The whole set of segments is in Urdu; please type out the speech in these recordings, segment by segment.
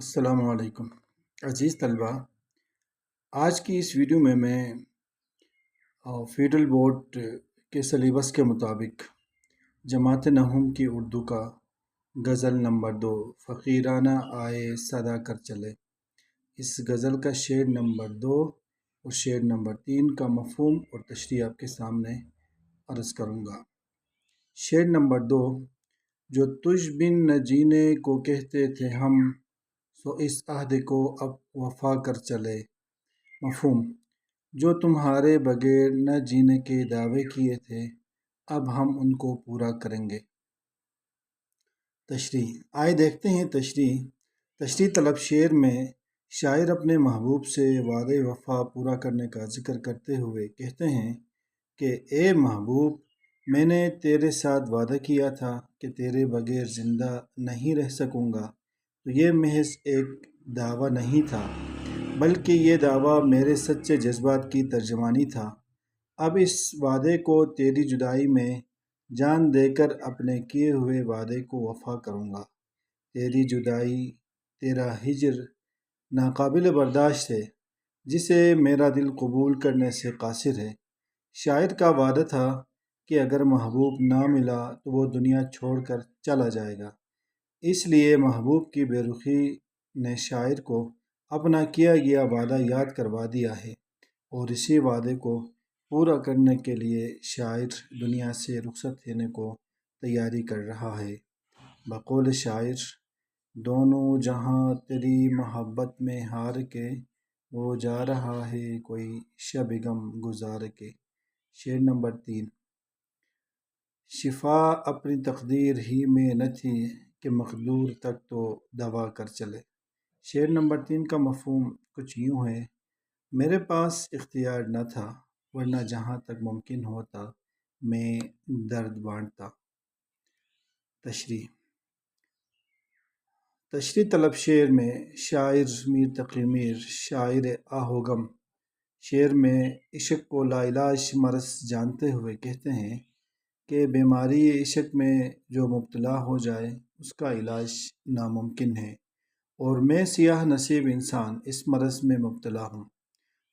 السلام علیکم عزیز طلبہ، آج کی اس ویڈیو میں فیڈرل بورڈ کے سلیبس کے مطابق جماعت نہوم کی اردو کا غزل نمبر 2 فقیرانہ آئے صدا کر چلے، اس غزل کا شعر نمبر 2 اور شعر نمبر 3 کا مفہوم اور تشریح آپ کے سامنے عرض کروں گا۔ شعر نمبر 2: جو تجھ بن نہ جینے کو کہتے تھے ہم، سو اس عہد کو اب وفا کر چلے۔ مفہوم: جو تمہارے بغیر نہ جینے کے دعوے کیے تھے، اب ہم ان کو پورا کریں گے۔ تشریح: آئے دیکھتے ہیں تشریح طلب شعر میں شاعر اپنے محبوب سے وعدہ وفا پورا کرنے کا ذکر کرتے ہوئے کہتے ہیں کہ اے محبوب، میں نے تیرے ساتھ وعدہ کیا تھا کہ تیرے بغیر زندہ نہیں رہ سکوں گا، تو یہ محض ایک دعویٰ نہیں تھا، بلکہ یہ دعویٰ میرے سچے جذبات کی ترجمانی تھا۔ اب اس وعدے کو تیری جدائی میں جان دے کر اپنے کیے ہوئے وعدے کو وفا کروں گا۔ تیری جدائی، تیرا ہجر ناقابل برداشت ہے، جسے میرا دل قبول کرنے سے قاصر ہے۔ شاعر کا وعدہ تھا کہ اگر محبوب نہ ملا تو وہ دنیا چھوڑ کر چلا جائے گا، اس لیے محبوب کی بے رخی نے شاعر کو اپنا کیا گیا وعدہ یاد کروا دیا ہے، اور اسی وعدے کو پورا کرنے کے لیے شاعر دنیا سے رخصت لینے کو تیاری کر رہا ہے۔ بقول شاعر: دونوں جہاں تیری محبت میں ہار کے، وہ جا رہا ہے کوئی شب غم گزار کے۔ شعر نمبر 3: شفا اپنی تقدیر ہی میں نہ تھی کہ مقدور تک تو دوا کر چلے۔ شعر نمبر 3 کا مفہوم کچھ یوں ہے: میرے پاس اختیار نہ تھا، ورنہ جہاں تک ممکن ہوتا میں درد بانٹتا۔ تشریح طلب شعر میں شاعر میر تقی میر، شاعر آہ و غم، شعر میں عشق کو لاعلاج مرض جانتے ہوئے کہتے ہیں کہ بیماری عشق میں جو مبتلا ہو جائے اس کا علاج ناممکن ہے، اور میں سیاہ نصیب انسان اس مرض میں مبتلا ہوں،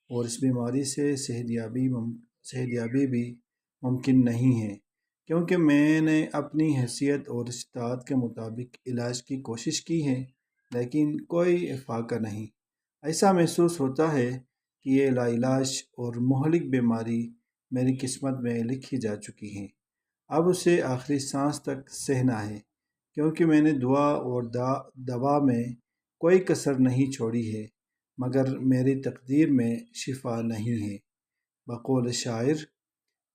اور اس بیماری سے صحتیابی بھی ممکن نہیں ہے، کیونکہ میں نے اپنی حیثیت اور استطاعت کے مطابق علاج کی کوشش کی ہے، لیکن کوئی فائدہ نہیں۔ ایسا محسوس ہوتا ہے کہ یہ لاعلاج اور مہلک بیماری میری قسمت میں لکھی جا چکی ہے، اب اسے آخری سانس تک سہنا ہے، کیونکہ میں نے دعا اور دوا میں کوئی کسر نہیں چھوڑی ہے، مگر میری تقدیر میں شفا نہیں ہے۔ بقول شاعر: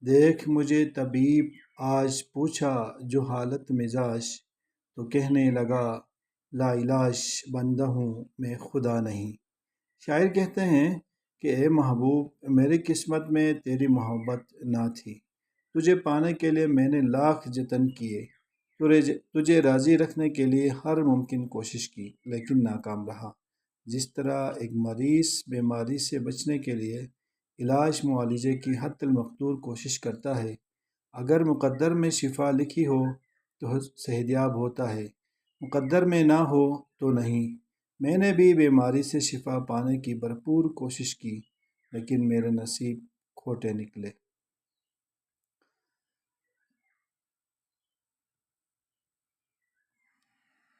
دیکھ مجھے طبیب آج پوچھا جو حالت مزاج، تو کہنے لگا لاعلاج بندہ ہوں میں خدا نہیں۔ شاعر کہتے ہیں کہ اے محبوب، میری قسمت میں تیری محبت نہ تھی، تجھے پانے کے لیے میں نے لاکھ جتن کیے، تجھے راضی رکھنے کے لیے ہر ممکن کوشش کی، لیکن ناکام رہا۔ جس طرح ایک مریض بیماری سے بچنے کے لیے علاج معالجے کی حتی المقدور کوشش کرتا ہے، اگر مقدر میں شفا لکھی ہو تو صحتیاب ہوتا ہے، مقدر میں نہ ہو تو نہیں۔ میں نے بھی بیماری سے شفا پانے کی بھرپور کوشش کی، لیکن میرے نصیب کھوٹے نکلے۔